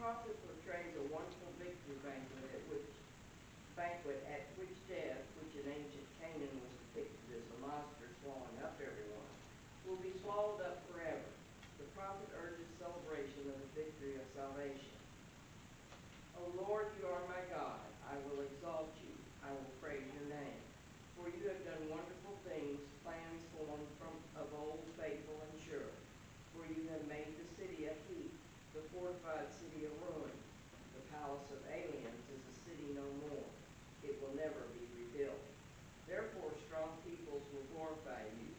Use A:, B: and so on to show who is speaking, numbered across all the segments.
A: prophet portrays a wonderful victory banquet at which death, which in ancient Canaan was depicted as the monster swallowing up everyone, will be swallowed up forever. The prophet urges celebration of the victory of salvation. O Lord, you are my God. I will exalt you. I will praise your name. For you have done wonderful things, plans formed from of old, faithful and sure. For you have made the city a heap, the fortified city a ruin. The palace of aliens is a city no more. It will never be rebuilt. Therefore strong peoples will glorify you.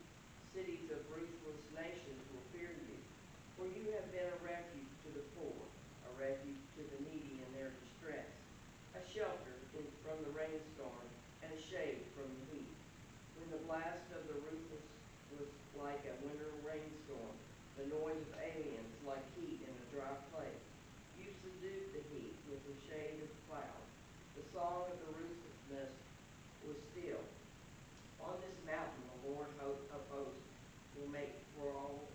A: Cities of ruthless nations will fear you. For you have been a refuge to the poor, a refuge to the needy in their distress, a shelter from the rainstorm, and a shade from the heat. When the blast of the ruthless was like a winter rainstorm, the noise of aliens like heat in a dry place, you subdued the heat with the shade of clouds. The song of the ruthlessness was still. On this mountain the Lord of hosts will make for all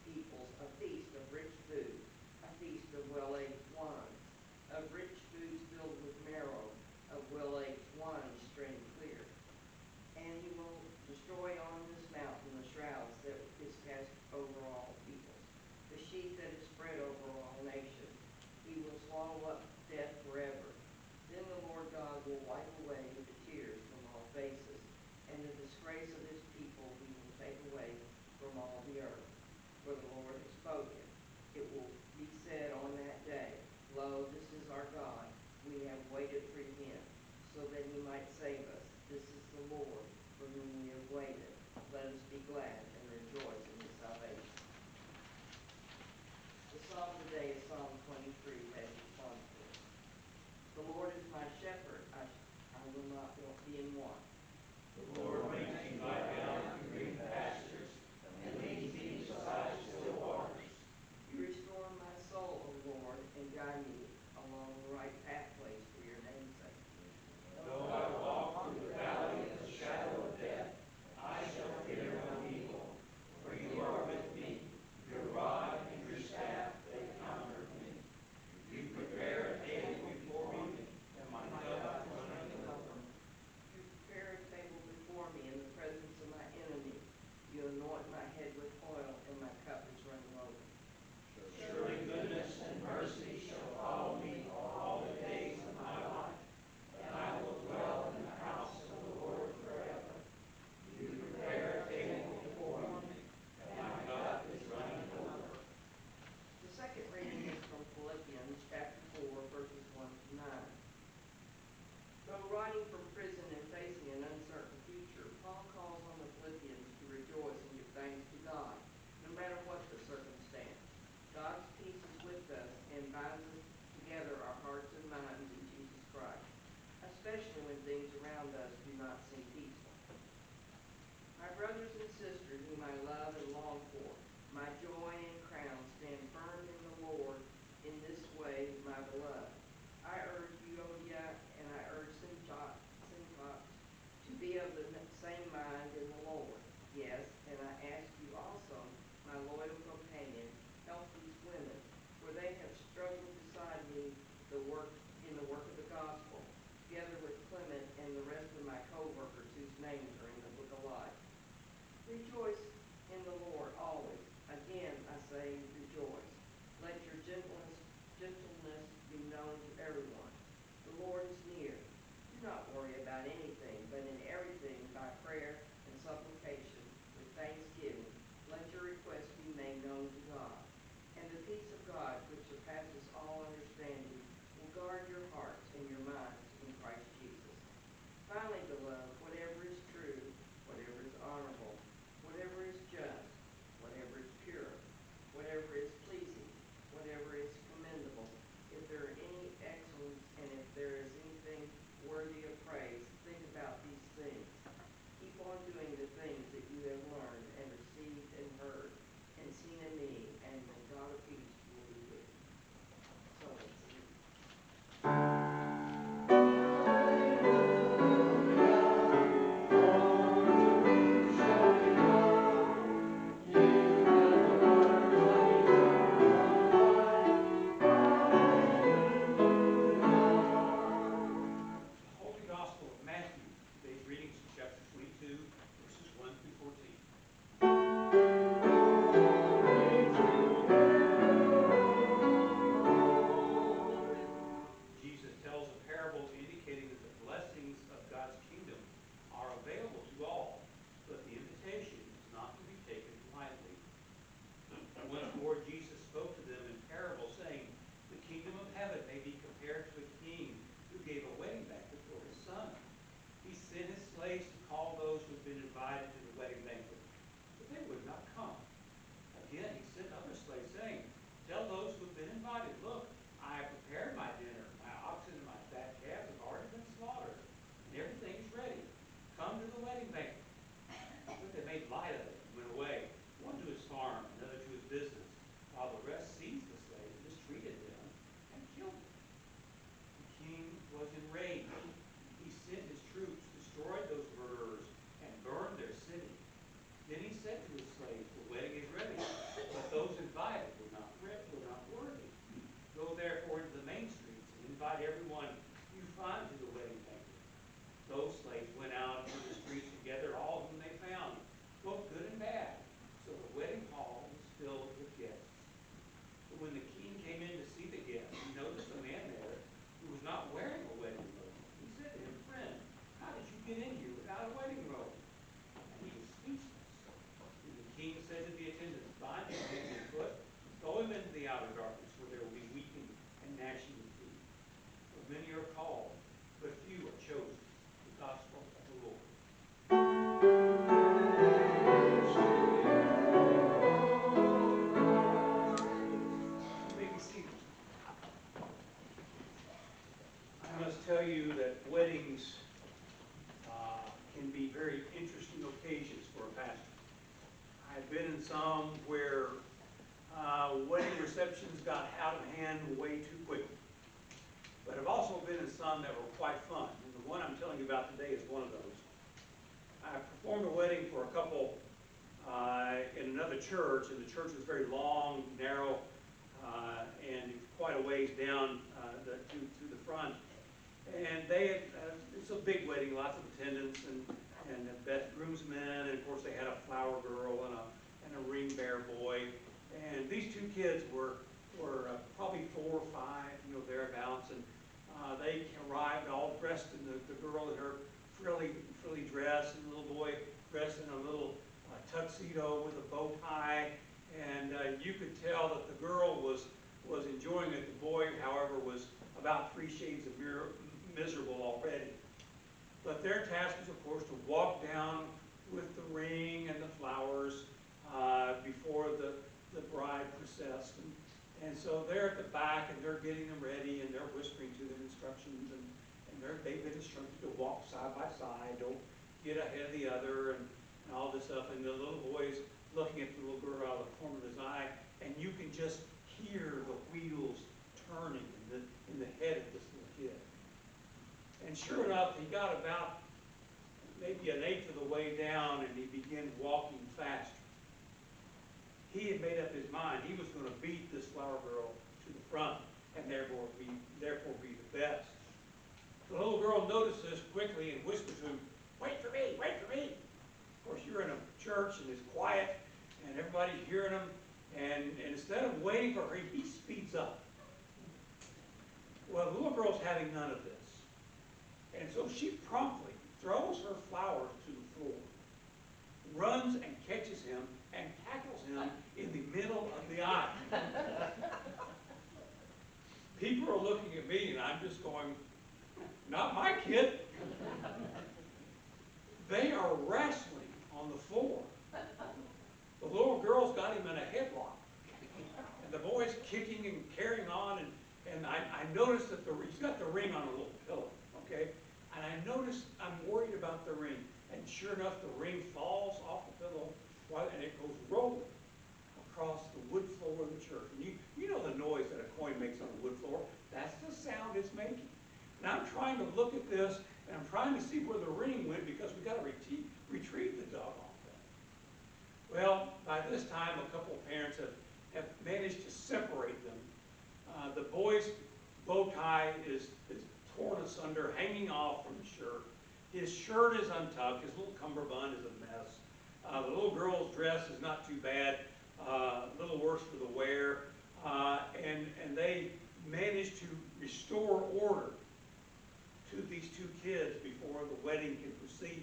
A: peoples a feast of rich food, a feast of well-aged wines, of rich foods filled with marrow, of well-aged wine strained clear. And he will destroy on this mountain the shrouds that is cast over all peoples, the sheet that is spread over all nations. He will swallow up death forever. Then the Lord God will wipe away the tears from all faces, and the disgrace of his people he will take away from all the earth. For the Lord has spoken. It will be said on that day, Lo, this is our God. We have waited for him, so that he might save us. This is the Lord, for whom we have waited. Let us be glad and rejoice in his salvation. The psalm today is Psalm 23, read responsibly. The Lord is my shepherd. I will not be in want.
B: The Lord brings me lie down in green pastures, and leads me beside still waters.
A: You restore my soul, O Lord, and guide me along the right pathways for your name's sake.
B: Though I walk through the valley of the shadow of death, I shall fear no evil, for you are with me. Your rod and your staff, they comfort me. You prepare a table before me, and my cup runneth over.
A: You prepare a table before me in the presence of my enemy. You anoint my head with oil, and my cup is running over.
B: Surely goodness and mercy shall follow me all the days of my life, and I will dwell in the house of the Lord forever. You prepare a table before me, and my cup is running over.
A: The second reading is from Philippians chapter 4, verses 1 to 9. Though writing from prison and facing an uncertain future, Paul calls on the Philippians to rejoice and give thanks to God, no matter what the circumstance. God's peace is with us and binds us together our hearts and minds in Jesus Christ, especially when things around us do not seem peaceful. My brothers and sisters, whom I love and long for, my joy and crown, stand firm in the Lord in this way, my beloved. I urge Euodia and I urge Syntyx to be of the same mind in the Lord. Yes, and I ask you also, my loyal companion, help these women, for they have struggled beside me in the work of the gospel, together with Clement and the rest of my co-workers whose names are in the book of life. Rejoice in the Lord always. Again, I say rejoice. Let your gentleness be known to everyone. The Lord is near. Do not worry about anything, but in everything, by prayer and supplication, with thanksgiving, let your requests be made known to God. And the peace of God, which surpasses all understanding, will guard your hearts and your minds in Christ Jesus. Finally, beloved, whatever is true, whatever is honorable, whatever is just, whatever is pure, whatever is pleasing, whatever is commendable, if there are any excellence and if there is anything worthy of praise, think about these things. Keep on
C: slaves to call those who had been invited to the wedding banquet, but they would not come. Again, he sent other slaves, saying, tell those who have been invited, look, I have prepared my dinner. My oxen and my fat calves have already been slaughtered, and everything is ready. Come to the wedding banquet. But they made light of it and went away, one to his farm, another to his business, while the rest seized the slaves, mistreated them, and killed them. The king was enraged. He sent his troops, destroyed those murderers, and burned their city. Then he said to his slaves, the wedding is ready, but those invited were not worthy. Go therefore into the main streets and invite everyone you find to the wedding banquet. Those slaves went out into the streets and gathered all whom they found, both good and bad. So the wedding hall was filled with guests. But when the king came in to see the guests, he noticed a man there who was not wearing a wedding robe. He said to him, friend, how did you get in here without a wedding robe? And he was speechless. And the king said to the attendants, bind him hand and foot, throw him into the outer darkness, where there will be weeping and gnashing of teeth. For many are called, but few are chosen. The gospel of the Lord. You may be seated. I must tell you that weddings can be very interesting occasions for a pastor. I've been in some where wedding receptions got out of hand way too quickly. But I've also been in some that were quite fun. And the one I'm telling you about today is one of those. I performed a wedding for a couple in another church, and the church was very long, narrow, and quite a ways down to the front. And they had, it's a big wedding, lots of attendants, and groomsmen, and of course they had a flower girl and a ring bearer boy. And these two kids were probably 4 or 5, thereabouts, and they arrived all dressed in the girl in her frilly dress, and the little boy dressed in a little tuxedo with a bow tie, and you could tell that the girl was enjoying it. The boy, however, was about 3 shades of miserable already. But their task was, of course, to walk down with the ring and the flowers before the bride processed. And so they're at the back, and they're getting them ready, and they're whispering to them instructions, and they've been instructed to walk side by side, don't get ahead of the other, and all this stuff. And the little boy's looking at the little girl out of the corner of his eye, and you can just hear the wheels turning in the head of this little kid. And sure enough, he got about maybe 1/8 of the way down, and he began walking faster. He had made up his mind he was going to beat this flower girl to the front, and therefore be the best. The little girl noticed this quickly and whispered to him, wait for me, wait for me. Of course, you're in a church, and it's quiet, and everybody's hearing him, and instead of waiting for her, he speeds up. Well, the little girl's having none of this. And so she promptly throws her flowers to the floor, runs and catches him, and tackles him in the middle of the aisle. People are looking at me, and I'm just going, not my kid. They are wrestling on the floor. The little girl's got him in a headlock. And the boy's kicking and carrying on, and I noticed that he's got the ring on a little pillow, okay? And I noticed, I'm worried about the ring. And sure enough, the ring falls off the pillow, and it goes rolling across the wood floor of the church. And you know the noise that a coin makes on the wood floor. That's the sound it's making. And I'm trying to look at this, and I'm trying to see where the ring went, because we've got to retrieve the doggone thing. Well, by this time, a couple of parents have managed to separate them. The boy's bow tie is torn asunder, hanging off from his shirt. His shirt is untucked. His little cummerbund is a mess. The little girl's dress is not too bad, a little worse for the wear. And they managed to restore order to these two kids before the wedding can proceed.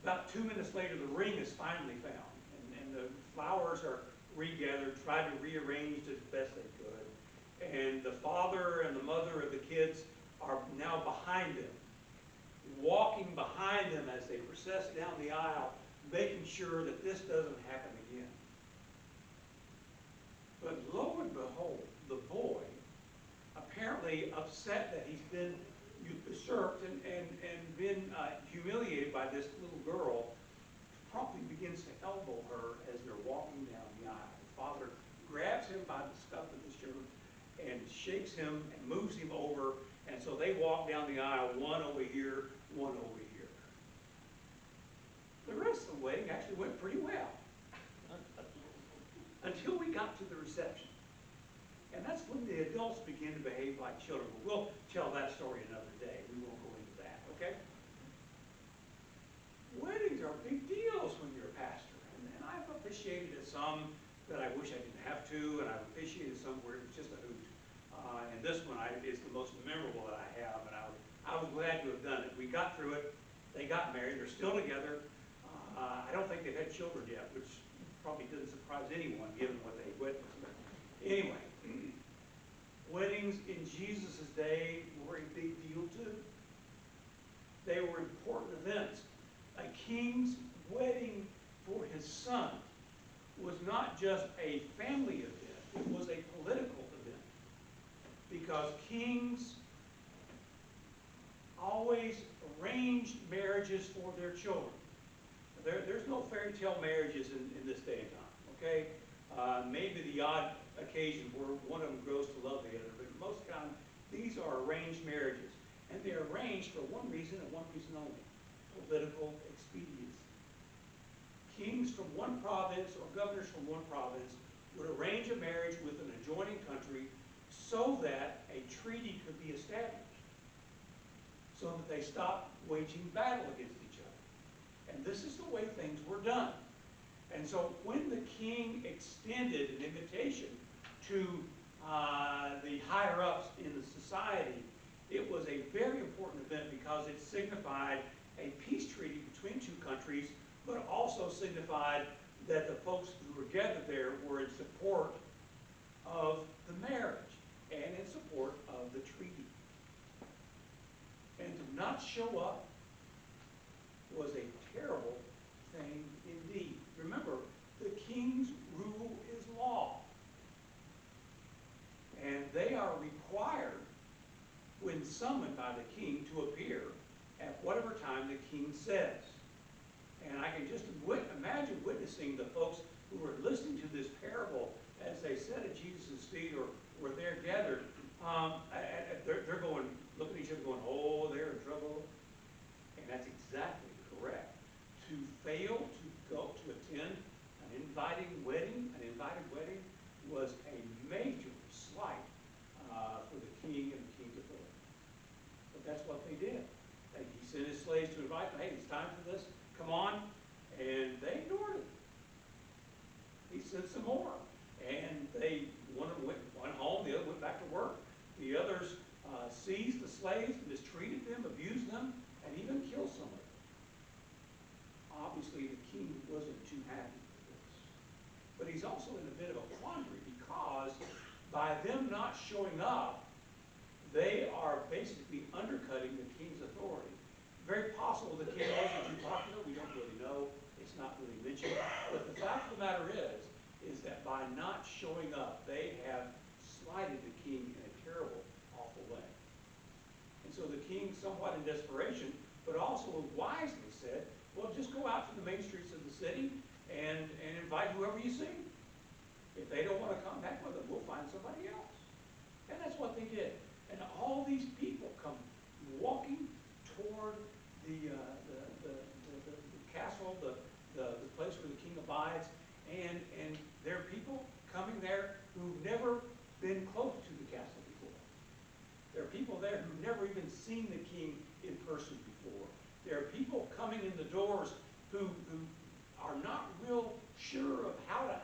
C: About 2 minutes later, the ring is finally found, and the flowers are regathered, tried to rearrange as best they could. And the father and the mother of the kids are now behind them, walking behind them as they process down the aisle, making sure that this doesn't happen again. But lo and behold, the boy, apparently upset that he's been usurped and been humiliated by this little girl, promptly begins to elbow her as they're walking down the aisle. The father grabs him by the scuff of his shirt and shakes him and moves him over, and so they walk down the aisle, one over here, one over here. The rest of the wedding actually went pretty well. Until we got to the reception. And that's when the adults begin to behave like children. But we'll tell that story another day. We won't go into that, okay? Weddings are big deals when you're a pastor. And I've officiated at some that I wish I didn't have to, and I've officiated some where it was just a hoot. And this one is the most memorable that I have, and I was glad to have done it. We got through it. They got married. They're still together. I don't think they've had children yet, which probably doesn't surprise anyone given what they witnessed. But anyway, weddings in Jesus' day were a big deal too. They were important events. A king's wedding for his son was not just a family event, it was a political event. Because kings always arranged marriages for their children. There's no fairy tale marriages in this day and time, okay? Maybe the odd occasion where one of them grows to love the other, but most of the time, these are arranged marriages. And they're arranged for one reason and one reason only: political expediency. Kings from one province or governors from one province would arrange a marriage with an adjoining country so that a treaty could be established, so that they stopped waging battle against each other. And this is the way things were done. And so when the king extended an invitation to the higher-ups in the society, it was a very important event because it signified a peace treaty between two countries, but also signified that the folks who were gathered there were in support of the marriage and in support of the treaty. And to not show up was a terrible thing indeed. Remember, the king's rule is law. And they are required, when summoned by the king, to appear at whatever time the king says. And I can just imagine witnessing the folks who were listening to this parable as they sat at Jesus' feet or were there gathered. They're going, looking at each other going, oh, they're in trouble. And that's exactly correct. To fail to go to attend an invited wedding was a major slight for the king and the king's authority. But that's what they did. He sent his slaves to invite them. Hey, it's time for this. Come on. And they ignored it. He sent some more. And one of them went home, the other went back to work. The others seized the slaves, mistreated them, abused them, and even killed some of them. Obviously, the king wasn't too happy with this. But he's also in a bit of a quandary because by them not showing up, they are basically undercutting the king's authority. Very possible the king wasn't too popular. We don't really know. It's not really mentioned. But the fact of the matter is that by not showing up, they have slighted the king in a terrible, awful way. And so the king, somewhat in desperation, but also wisely said, well, just go out to the main streets of the city and invite whoever you see. If they don't want to come back with them, we'll find somebody else. And that's what they did. And all these people come walking toward the castle, the place where the king abides, and there are people coming there who've never been close to the castle before. There are people there who've never even seen the king in person before. There are people coming in the doors who are not real sure of how to